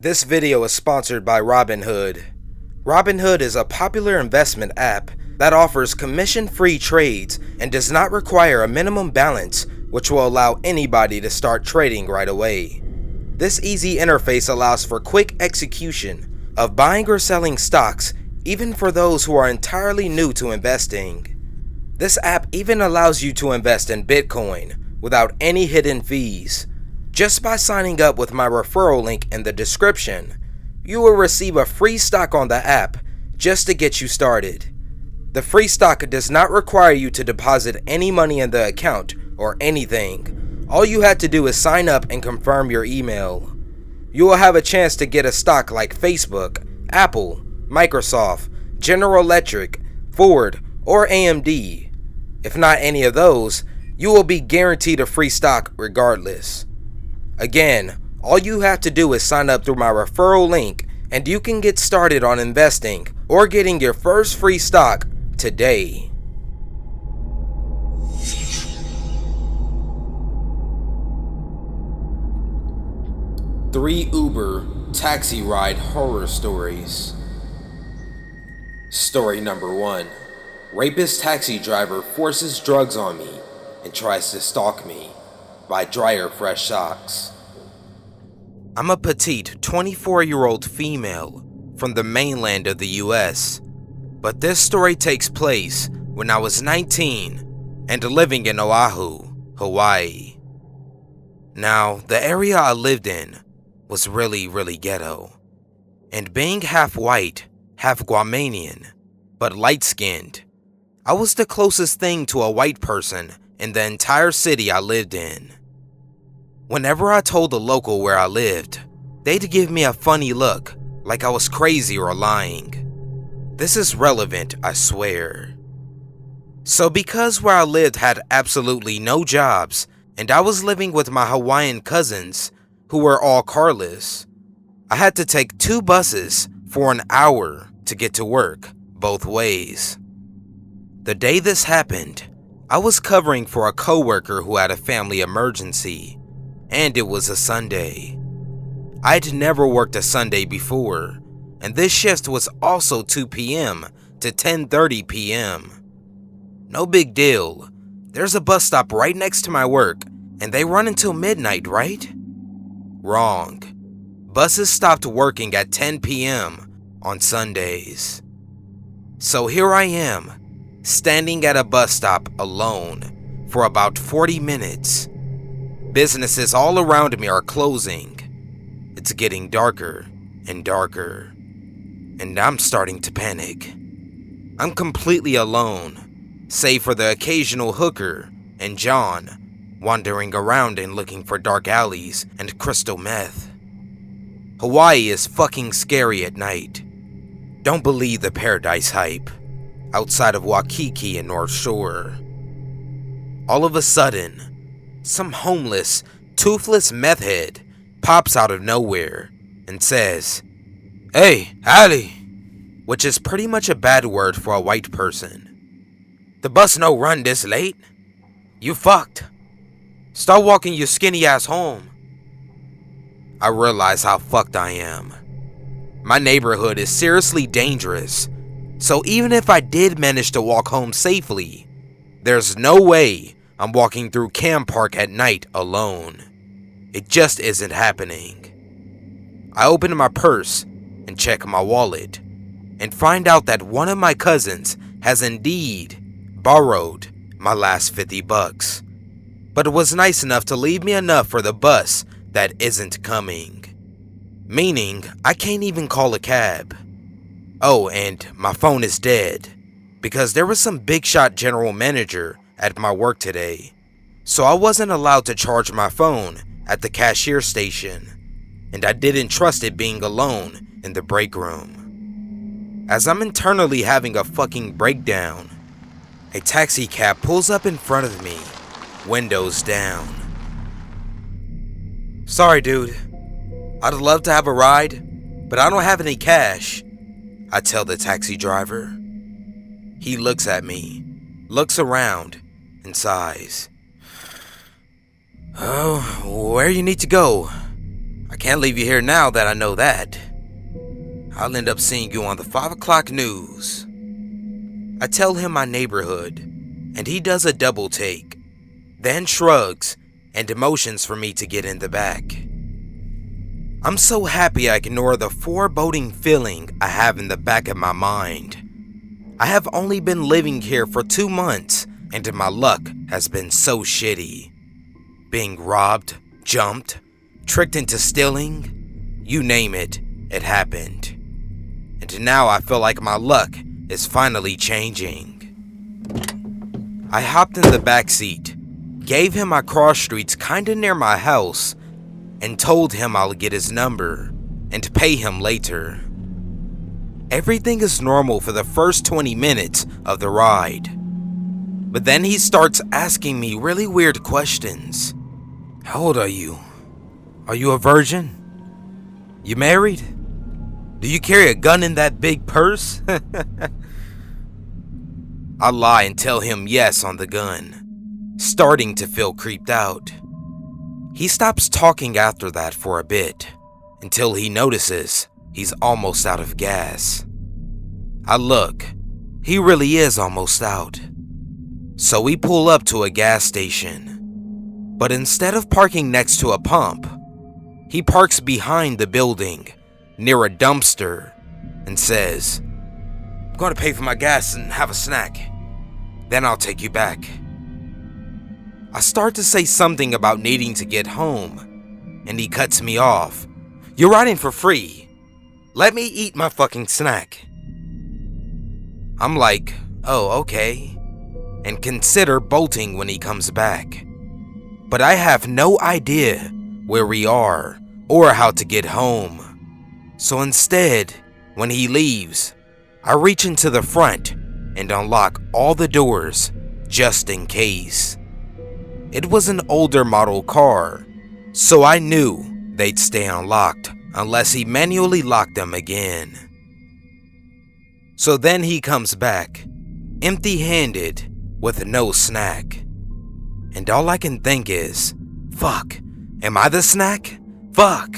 This video is sponsored by Robinhood. Robinhood is a popular investment app that offers commission-free trades and does not require a minimum balance, which will allow anybody to start trading right away. This easy interface allows for quick execution of buying or selling stocks, even for those who are entirely new to investing. This app even allows you to invest in Bitcoin without any hidden fees. Just by signing up with my referral link in the description, you will receive a free stock on the app just to get you started. The free stock does not require you to deposit any money in the account or anything. All you have to do is sign up and confirm your email. You will have a chance to get a stock like Facebook, Apple, Microsoft, General Electric, Ford, or AMD. If not any of those, you will be guaranteed a free stock regardless. Again, all you have to do is sign up through my referral link and you can get started on investing or getting your first free stock today. Three Uber taxi ride horror stories. Story number 1. Rapist taxi driver forces drugs on me and tries to stalk me, by DRYERFRESHSOCKS. I'm a petite 24-year-old female from the mainland of the US, but this story takes place when I was 19 and living in Oahu, Hawaii. Now, the area I lived in was really ghetto, and being half white, half Guamanian, but light-skinned, I was the closest thing to a white person in the entire city I lived in. Whenever I told the local where I lived, they'd give me a funny look, like I was crazy or lying. This is relevant, I swear. So because where I lived had absolutely no jobs, and I was living with my Hawaiian cousins, who were all carless, I had to take 2 buses for an hour to get to work, both ways. The day this happened, I was covering for a coworker who had a family emergency, and it was a Sunday. I'd never worked a Sunday before, and this shift was also 2 p.m. to 10:30 p.m. No big deal. There's a bus stop right next to my work, and they run until midnight, right? Wrong. Buses stopped working at 10 p.m. on Sundays. So here I am, standing at a bus stop alone for about 40 minutes. Businesses all around me are closing. It's getting darker and darker, and I'm starting to panic. I'm completely alone, save for the occasional hooker and John wandering around and looking for dark alleys and crystal meth. Hawaii is fucking scary at night. Don't believe the paradise hype outside of Waikiki and North Shore. All of a sudden, some homeless, toothless meth head pops out of nowhere and says, "Hey, howdy," which is pretty much a bad word for a white person. "The bus no run this late. You fucked. Start walking your skinny ass home." I realize how fucked I am. My neighborhood is seriously dangerous, so even if I did manage to walk home safely, there's no way I'm walking through Cam Park at night alone. It just isn't happening. I open my purse and check my wallet and find out that one of my cousins has indeed borrowed my last 50 bucks, but it was nice enough to leave me enough for the bus that isn't coming. Meaning, I can't even call a cab. Oh, and my phone is dead, because there was some big shot general manager at my work today, so I wasn't allowed to charge my phone at the cashier station, and I didn't trust it being alone in the break room. As I'm internally having a fucking breakdown, a taxi cab pulls up in front of me, windows down. "Sorry, dude. I'd love to have a ride, but I don't have any cash," I tell the taxi driver. He looks at me, looks around, and sighs. "Oh, where you need to go? I can't leave you here now that I know that. I'll end up seeing you on the 5 o'clock news. I tell him my neighborhood, and he does a double take, then shrugs and motions for me to get in the back. I'm so happy I ignore the foreboding feeling I have in the back of my mind. I have only been living here for 2 months, and my luck has been so shitty. Being robbed, jumped, tricked into stealing, you name it, it happened. And now I feel like my luck is finally changing. I hopped in the back seat, gave him my cross streets kinda near my house, and told him I'll get his number and pay him later. Everything is normal for the first 20 minutes of the ride. But then he starts asking me really weird questions. How old are you? Are you a virgin? You married? Do you carry a gun in that big purse? I lie and tell him yes on the gun, starting to feel creeped out. He stops talking after that for a bit, until he notices he's almost out of gas. I look, he really is almost out. So we pull up to a gas station, but instead of parking next to a pump, he parks behind the building, near a dumpster, and says, I'm going to pay for my gas and have a snack. Then I'll take you back. I start to say something about needing to get home, and he cuts me off. You're riding for free. Let me eat my fucking snack. I'm like, oh, okay, and consider bolting when he comes back. But I have no idea where we are or how to get home. So instead, when he leaves, I reach into the front and unlock all the doors just in case. It was an older model car, so I knew they'd stay unlocked unless he manually locked them again. So then he comes back, empty-handed, with no snack. And all I can think is, fuck, am I the snack? Fuck.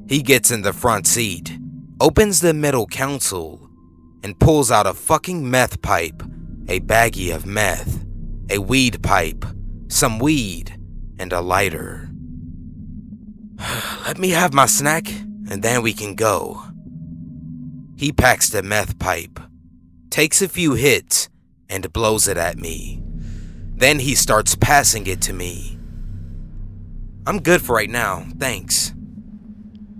He gets in the front seat, opens the middle console, and pulls out a fucking meth pipe, a baggie of meth, a weed pipe, some weed, and a lighter. Let me have my snack, and then we can go. He packs the meth pipe, takes a few hits, and blows it at me. Then he starts passing it to me. I'm good for right now, thanks.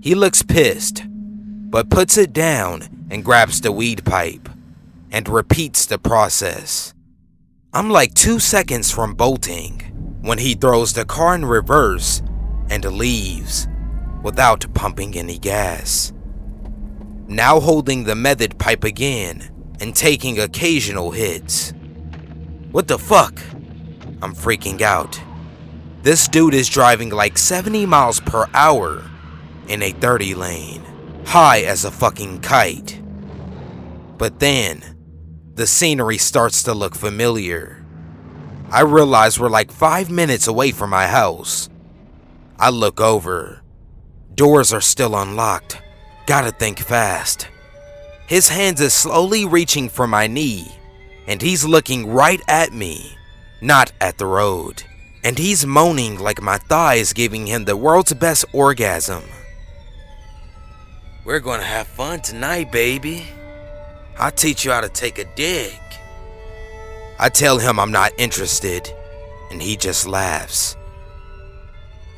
He looks pissed, but puts it down and grabs the weed pipe, and repeats the process. I'm like 2 seconds from bolting when he throws the car in reverse and leaves without pumping any gas. Now holding the method pipe again and taking occasional hits. What the fuck? I'm freaking out. This dude is driving like 70 miles per hour in a 30 lane, high as a fucking kite. But then, the scenery starts to look familiar. I realize we're like 5 minutes away from my house. I look over. Doors are still unlocked. Gotta think fast. His hands is slowly reaching for my knee, and he's looking right at me, not at the road. And he's moaning like my thigh is giving him the world's best orgasm. We're gonna have fun tonight, baby. I'll teach you how to take a dig. I tell him I'm not interested, and he just laughs.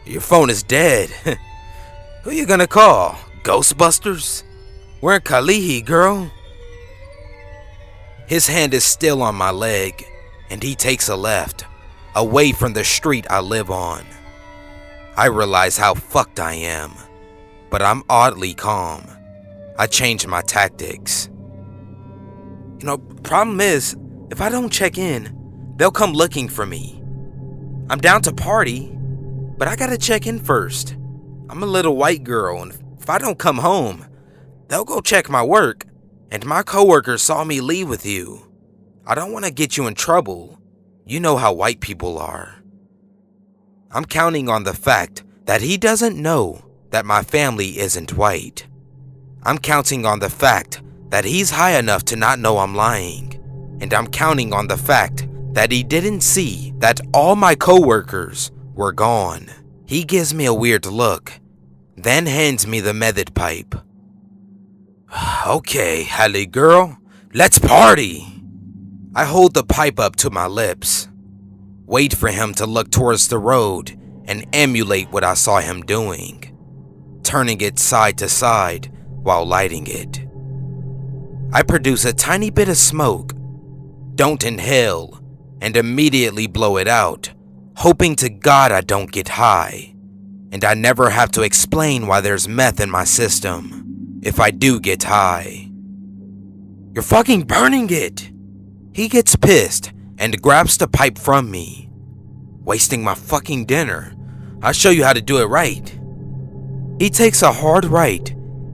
Your phone is dead. Who you gonna call? Ghostbusters? We're in Kalihi, girl. His hand is still on my leg, and he takes a left, away from the street I live on. I realize how fucked I am, but I'm oddly calm. I change my tactics. You know, problem is, if I don't check in, they'll come looking for me. I'm down to party, but I gotta check in first. I'm a little white girl, and if I don't come home, they'll go check my work, and my coworkers saw me leave with you. I don't want to get you in trouble. You know how white people are. I'm counting on the fact that he doesn't know that my family isn't white. I'm counting on the fact that he's high enough to not know I'm lying, and I'm counting on the fact that he didn't see that all my coworkers were gone. He gives me a weird look, then hands me the method pipe. Okay, Hallie girl, let's party. I hold the pipe up to my lips, wait for him to look towards the road and emulate what I saw him doing, turning it side to side while lighting it. I produce a tiny bit of smoke, don't inhale, and immediately blow it out, hoping to God I don't get high, and I never have to explain why there's meth in my system if I do get high. You're fucking burning it! He gets pissed and grabs the pipe from me. Wasting my fucking dinner. I'll show you how to do it right. He takes a hard right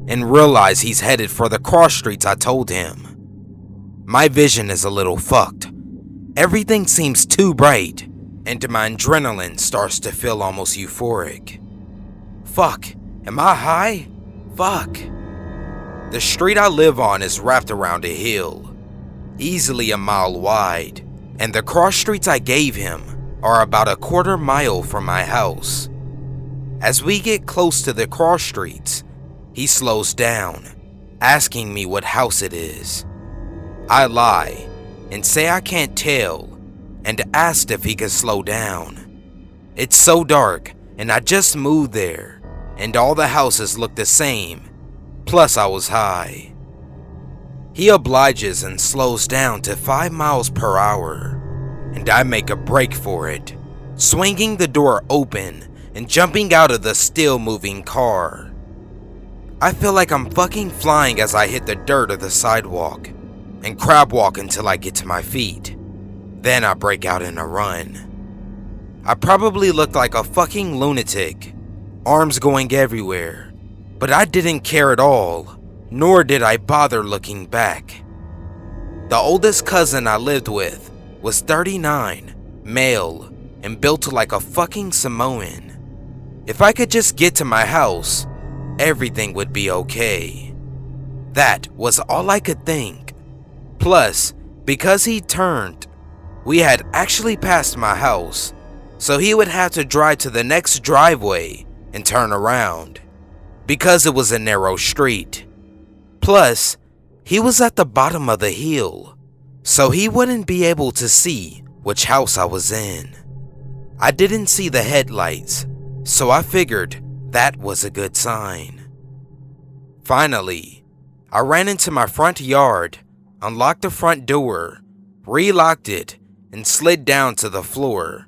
and realizes he's headed for the cross streets I told him. My vision is a little fucked. Everything seems too bright, and my adrenaline starts to feel almost euphoric. Fuck, am I high? Fuck. The street I live on is wrapped around a hill, easily a mile wide, and the cross streets I gave him are about a quarter mile from my house. As we get close to the cross streets, he slows down, asking me what house it is. I lie and say I can't tell, and asked if he could slow down. It's so dark, and I just moved there, and all the houses look the same, plus I was high. He obliges and slows down to 5 miles per hour, and I make a break for it, swinging the door open and jumping out of the still moving car. I feel like I'm fucking flying as I hit the dirt of the sidewalk and crab walk until I get to my feet. Then I break out in a run. I probably looked like a fucking lunatic, arms going everywhere, but I didn't care at all, nor did I bother looking back. The oldest cousin I lived with was 39, male, and built like a fucking Samoan. If I could just get to my house, everything would be okay. That was all I could think. Plus, because he turned, we had actually passed my house, so he would have to drive to the next driveway and turn around, because it was a narrow street. Plus, he was at the bottom of the hill, so he wouldn't be able to see which house I was in. I didn't see the headlights, so I figured that was a good sign. Finally, I ran into my front yard, unlocked the front door, relocked it, and slid down to the floor,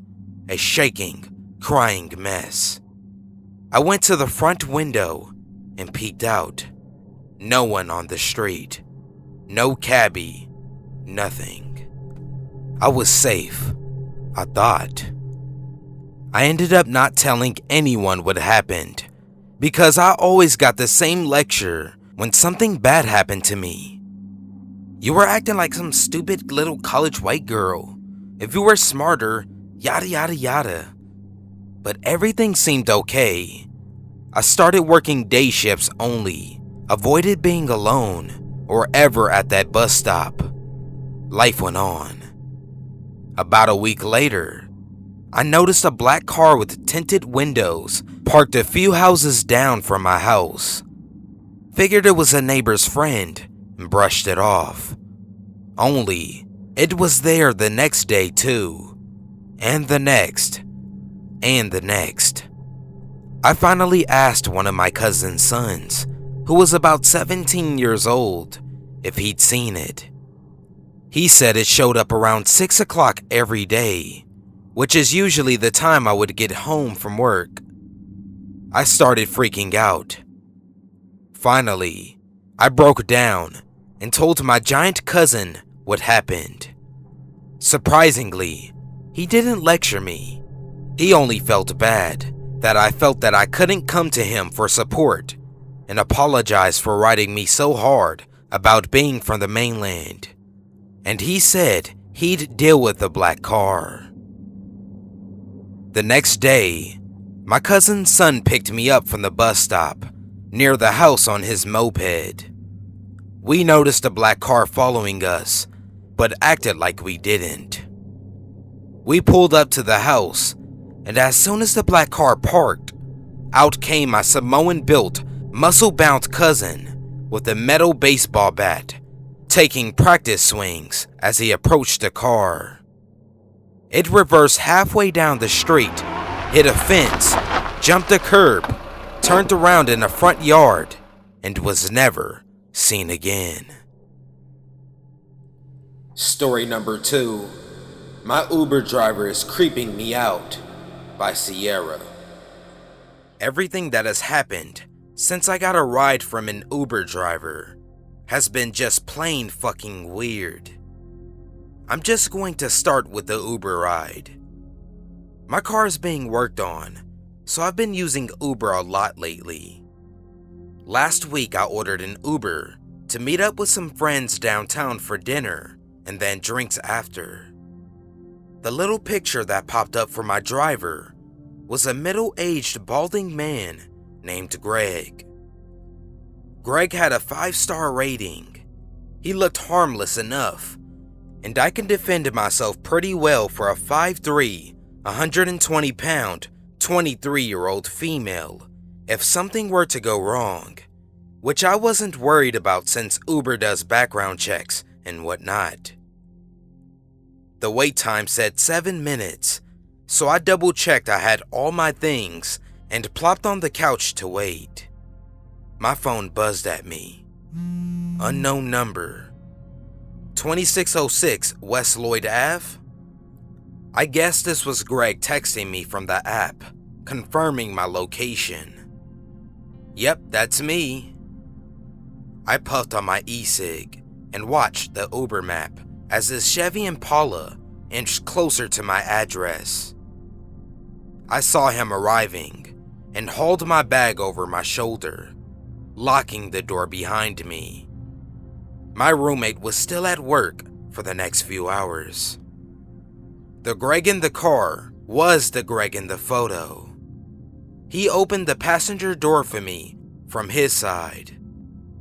a shaking, crying mess. I went to the front window and peeked out. No one on the street. No cabbie. Nothing. I was safe, I thought. I ended up not telling anyone what happened because I always got the same lecture when something bad happened to me. You were acting like some stupid little college white girl. If you were smarter, yada yada yada. But everything seemed okay. I started working day shifts only, avoided being alone or ever at that bus stop. Life went on. About a week later, I noticed a black car with tinted windows parked a few houses down from my house. Figured it was a neighbor's friend and brushed it off. Only, it was there the next day too, and the next, and the next. I finally asked one of my cousin's sons, who was about 17 years old, if he'd seen it. He said it showed up around 6 o'clock every day, which is usually the time I would get home from work. I started freaking out. Finally, I broke down and told my giant cousin what happened. Surprisingly, he didn't lecture me. He only felt bad that I felt that I couldn't come to him for support and apologized for writing me so hard about being from the mainland. And he said he'd deal with the black car. The next day, My cousin's son picked me up from the bus stop near the house on his moped. We noticed a black car following us, but acted like we didn't. We pulled up to the house, and as soon as the black car parked, out came my Samoan-built, muscle-bound cousin with a metal baseball bat, taking practice swings as he approached the car. It reversed halfway down the street, hit a fence, jumped a curb, turned around in the front yard, and was never seen again. Story number 2. My Uber driver is creeping me out, by SEYEAIRUH. Everything that has happened since I got a ride from an Uber driver has been just plain fucking weird. I'm just going to start with the Uber ride. My car is being worked on, so I've been using Uber a lot lately. Last week I ordered an Uber to meet up with some friends downtown for dinner and then drinks after. The little picture that popped up for my driver was a middle-aged balding man named Greg. Greg had a 5-star rating. He looked harmless enough, and I can defend myself pretty well for a 5'3", 120-pound, 23-year-old female if something were to go wrong, which I wasn't worried about since Uber does background checks and whatnot. The wait time said 7 minutes, so I double-checked I had all my things and plopped on the couch to wait. My phone buzzed at me. Unknown number. 2606 West Lloyd Ave? I guess this was Greg texting me from the app, confirming my location. Yep, that's me. I puffed on my e-cig and watched the Uber map as his Chevy Impala inched closer to my address. I saw him arriving and hauled my bag over my shoulder, locking the door behind me. My roommate was still at work for the next few hours. The Greg in the car was the Greg in the photo. He opened the passenger door for me from his side.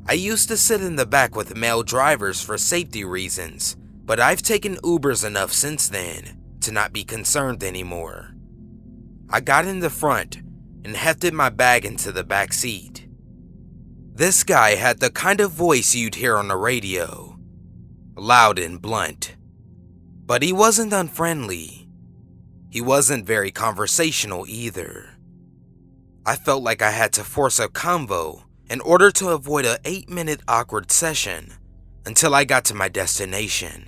I used to sit in the back with male drivers for safety reasons, but I've taken Ubers enough since then to not be concerned anymore. I got in the front and hefted my bag into the back seat. This guy had the kind of voice you'd hear on the radio, loud and blunt. But he wasn't unfriendly. He wasn't very conversational either. I felt like I had to force a convo in order to avoid an 8-minute awkward session until I got to my destination.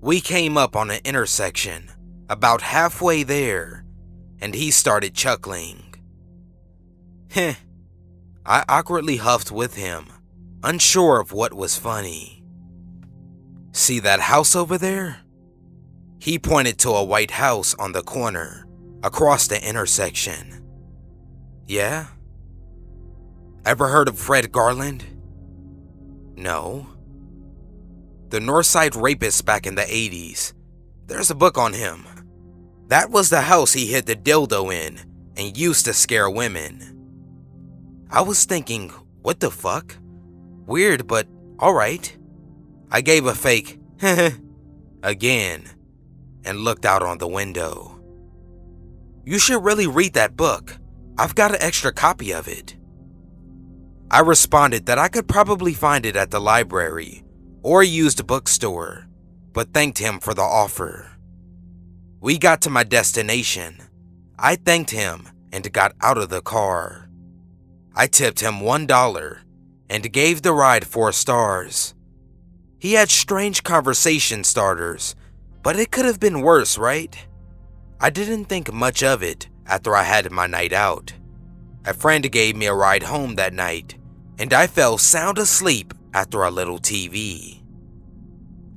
We came up on an intersection about halfway there, and he started chuckling. Heh. I awkwardly huffed with him, unsure of what was funny. See that house over there? He pointed to a white house on the corner, across the intersection. Yeah? Ever heard of Fred Garland? No. The Northside Rapist back in the 80s. There's a book on him. That was the house he hid the dildo in and used to scare women. I was thinking, what the fuck? Weird, but alright. I gave a fake again and looked out on the window. You should really read that book. I've got an extra copy of it. I responded that I could probably find it at the library or a used bookstore, but thanked him for the offer. We got to my destination. I thanked him and got out of the car. I tipped him $1 and gave the ride 4 stars. He had strange conversation starters, but it could have been worse, right? I didn't think much of it after I had my night out. A friend gave me a ride home that night, and I fell sound asleep after a little TV.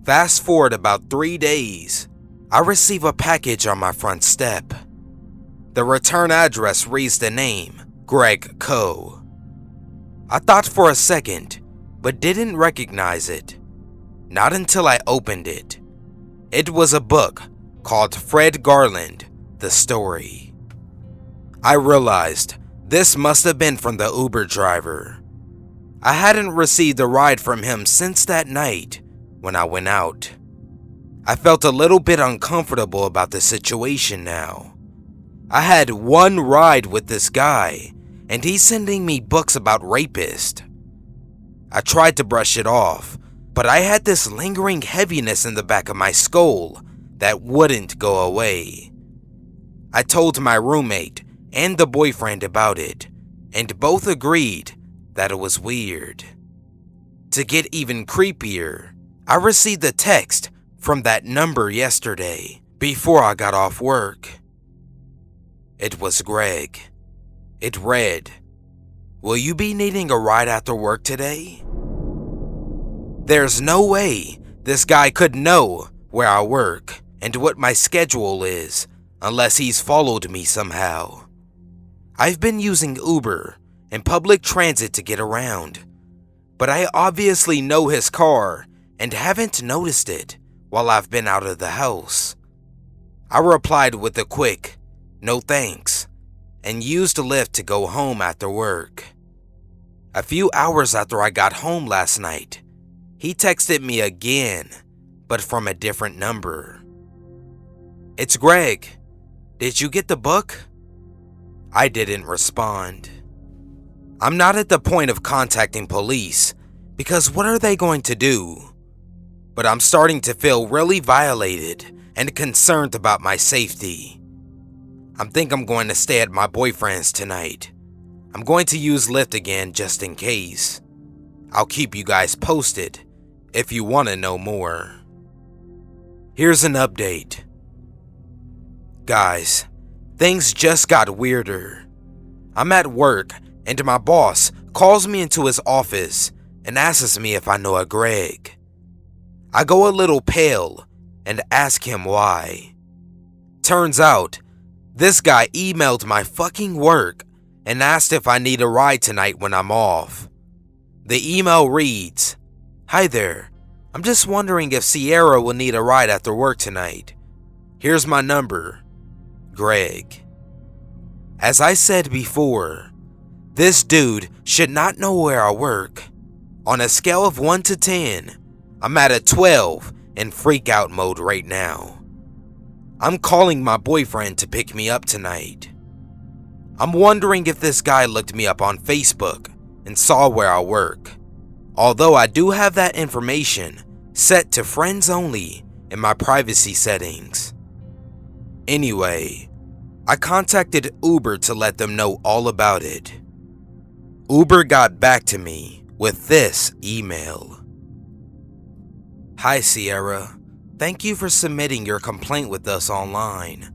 Fast forward about 3 days, I receive a package on my front step. The return address reads the name Greg Co. I thought for a second, but didn't recognize it. Not until I opened it. It was a book called Fred Garland, The Story. I realized this must have been from the Uber driver. I hadn't received a ride from him since that night when I went out. I felt a little bit uncomfortable about the situation now. I had one ride with this guy, and he's sending me books about rapists. I tried to brush it off, but I had this lingering heaviness in the back of my skull that wouldn't go away. I told my roommate and the boyfriend about it, and both agreed that it was weird. To get even creepier, I received a text from that number yesterday before I got off work. It was Greg. It read, "Will you be needing a ride after work today?" There's no way this guy could know where I work and what my schedule is unless he's followed me somehow. I've been using Uber and public transit to get around, but I obviously know his car and haven't noticed it while I've been out of the house. I replied with a quick, "No thanks," and used Lyft to go home after work. A few hours after I got home last night, he texted me again, but from a different number. "It's Greg. Did you get the book?" I didn't respond. I'm not at the point of contacting police because what are they going to do? But I'm starting to feel really violated and concerned about my safety. I think I'm going to stay at my boyfriend's tonight. I'm going to use Lyft again just in case. I'll keep you guys posted if you want to know more. Here's an update. Guys, things just got weirder. I'm at work and my boss calls me into his office and asks me if I know a Greg. I go a little pale and ask him why. Turns out, this guy emailed my fucking work and asked if I need a ride tonight when I'm off. The email reads, "Hi there, I'm just wondering if Sierra will need a ride after work tonight. Here's my number, Greg." As I said before, this dude should not know where I work. On a scale of 1 to 10, I'm at a 12 in freak out mode right now. I'm calling my boyfriend to pick me up tonight. I'm wondering if this guy looked me up on Facebook and saw where I work, although I do have that information set to friends only in my privacy settings. Anyway, I contacted Uber to let them know all about it. Uber got back to me with this email. "Hi Sierra, thank you for submitting your complaint with us online.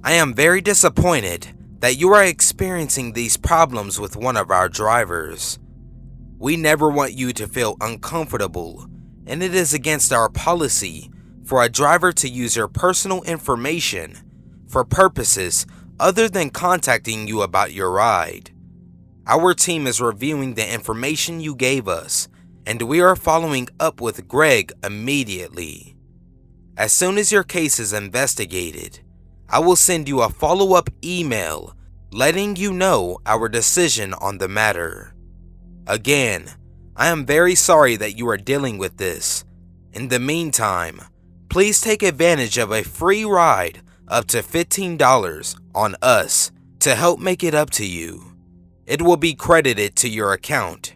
I am very disappointed that you are experiencing these problems with one of our drivers. We never want you to feel uncomfortable, and it is against our policy for a driver to use your personal information for purposes other than contacting you about your ride. Our team is reviewing the information you gave us, and we are following up with Greg immediately. As soon as your case is investigated, I will send you a follow-up email letting you know our decision on the matter. Again, I am very sorry that you are dealing with this. In the meantime, please take advantage of a free ride up to $15 on us to help make it up to you. It will be credited to your account.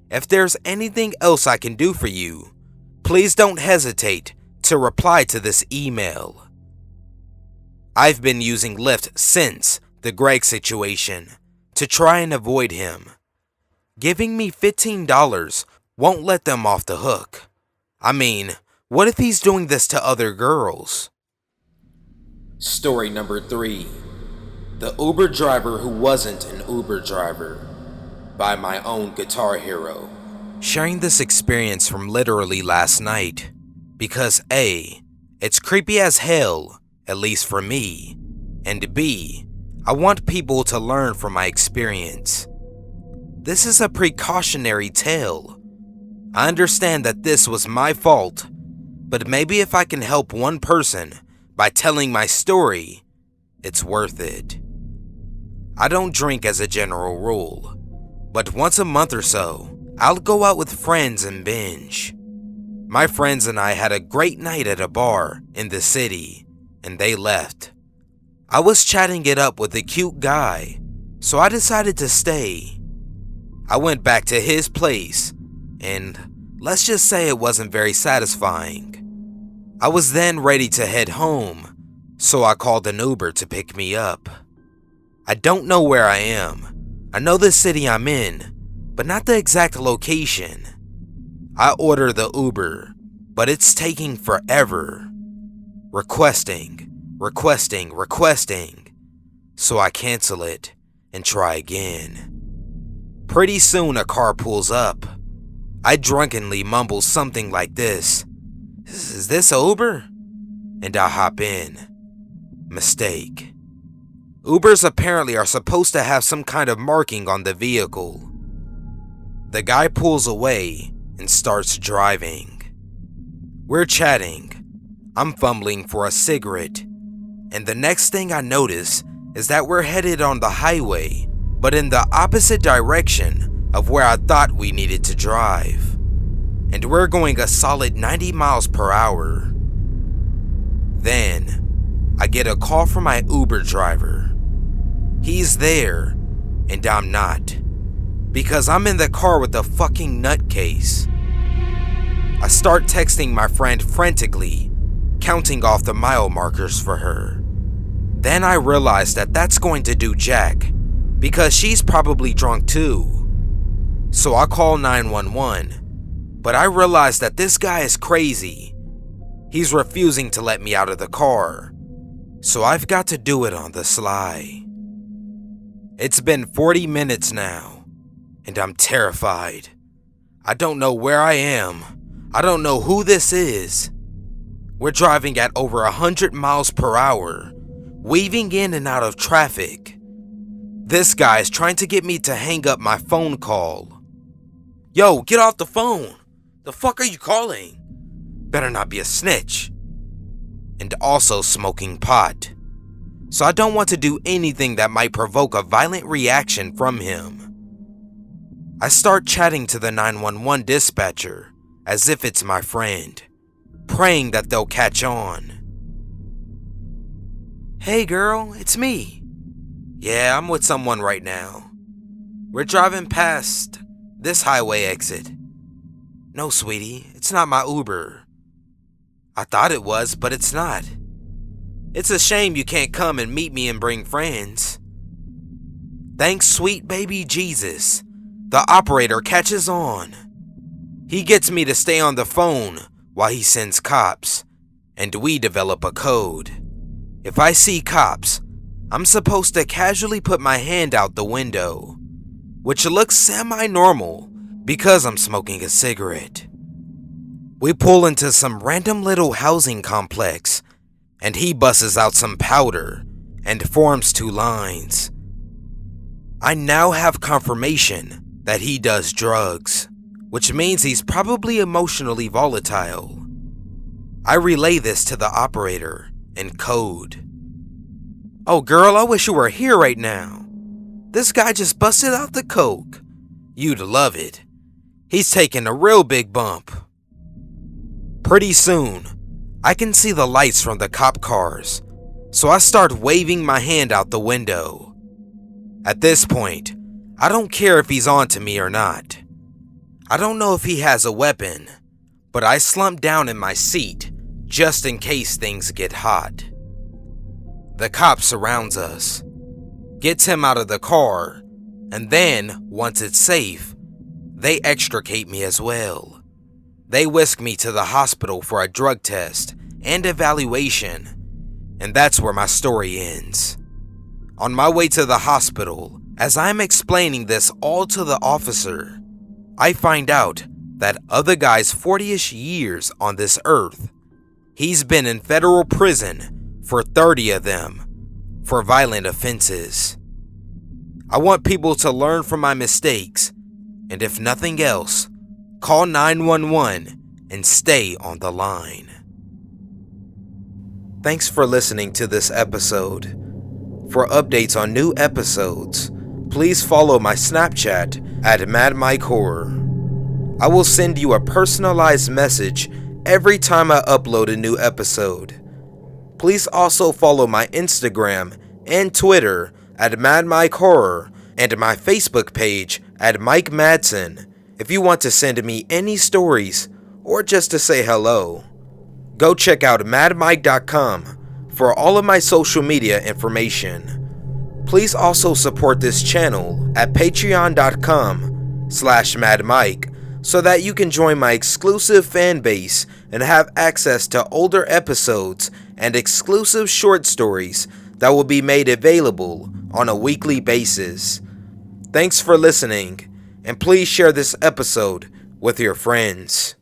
If there's anything else I can do for you, please don't hesitate to reply to this email." I've been using Lyft since the Greg situation to try and avoid him. Giving me $15 won't let them off the hook. I mean, what if he's doing this to other girls? Story number 3. The Uber driver who wasn't an Uber driver, by MyOwnGuitarHero. Sharing this experience from literally last night because A, it's creepy as hell, at least for me, and B, I want people to learn from my experience. This is a precautionary tale. I understand that this was my fault, but maybe if I can help one person by telling my story, it's worth it. I don't drink as a general rule, but once a month or so, I'll go out with friends and binge. My friends and I had a great night at a bar in the city, and they left. I was chatting it up with a cute guy, so I decided to stay. I went back to his place, and let's just say it wasn't very satisfying. I was then ready to head home, so I called an Uber to pick me up. I don't know where I am. I know the city I'm in, but not the exact location. I order the Uber, but it's taking forever. Requesting. So I cancel it and try again. Pretty soon a car pulls up. I drunkenly mumble something like this. Is this Uber? And I hop in. Mistake. Ubers apparently are supposed to have some kind of marking on the vehicle. The guy pulls away and starts driving. We're chatting. I'm fumbling for a cigarette. And the next thing I notice is that we're headed on the highway, but in the opposite direction of where I thought we needed to drive. And we're going a solid 90 miles per hour. Then, I get a call from my Uber driver. He's there, and I'm not, because I'm in the car with a fucking nutcase. I start texting my friend frantically, counting off the mile markers for her. Then I realize that that's going to do jack, because she's probably drunk too. So I call 911, but I realize that this guy is crazy. He's refusing to let me out of the car, so I've got to do it on the sly. It's been 40 minutes now, and I'm terrified. I don't know where I am. I don't know who this is. We're driving at over 100 miles per hour, weaving in and out of traffic. This guy's trying to get me to hang up my phone call. Yo, get off the phone. The fuck are you calling? Better not be a snitch. And also smoking pot. So I don't want to do anything that might provoke a violent reaction from him. I start chatting to the 911 dispatcher as if it's my friend, praying that they'll catch on. Hey girl, it's me. Yeah, I'm with someone right now. We're driving past this highway exit. No, sweetie, it's not my Uber. I thought it was, but it's not. It's a shame you can't come and meet me and bring friends. Thanks, sweet baby Jesus. The operator catches on. He gets me to stay on the phone while he sends cops, and we develop a code. If I see cops, I'm supposed to casually put my hand out the window, which looks semi-normal because I'm smoking a cigarette. We pull into some random little housing complex, and he busses out some powder and forms two lines. I now have confirmation that he does drugs, which means he's probably emotionally volatile. I relay this to the operator in code. Oh girl, I wish you were here right now. This guy just busted out the coke. You'd love it. He's taking a real big bump. Pretty soon, I can see the lights from the cop cars, so I start waving my hand out the window. At this point, I don't care if he's on to me or not. I don't know if he has a weapon, but I slump down in my seat just in case things get hot. The cop surrounds us, gets him out of the car, and then, once it's safe, they extricate me as well. They whisk me to the hospital for a drug test and evaluation, and that's where my story ends. On my way to the hospital, as I'm explaining this all to the officer, I find out that of the guy's 40-ish years on this earth, he's been in federal prison for 30 of them for violent offenses. I want people to learn from my mistakes, and if nothing else, call 911 and stay on the line. Thanks for listening to this episode. For updates on new episodes, please follow my Snapchat at MaddMike Horror. I will send you a personalized message every time I upload a new episode. Please also follow my Instagram and Twitter at MaddMike Horror and my Facebook page at Mike Madsen if you want to send me any stories or just to say hello. Go check out MaddMike.com for all of my social media information. Please also support this channel at patreon.com/MaddMike so that you can join my exclusive fan base and have access to older episodes and exclusive short stories that will be made available on a weekly basis. Thanks for listening, and please share this episode with your friends.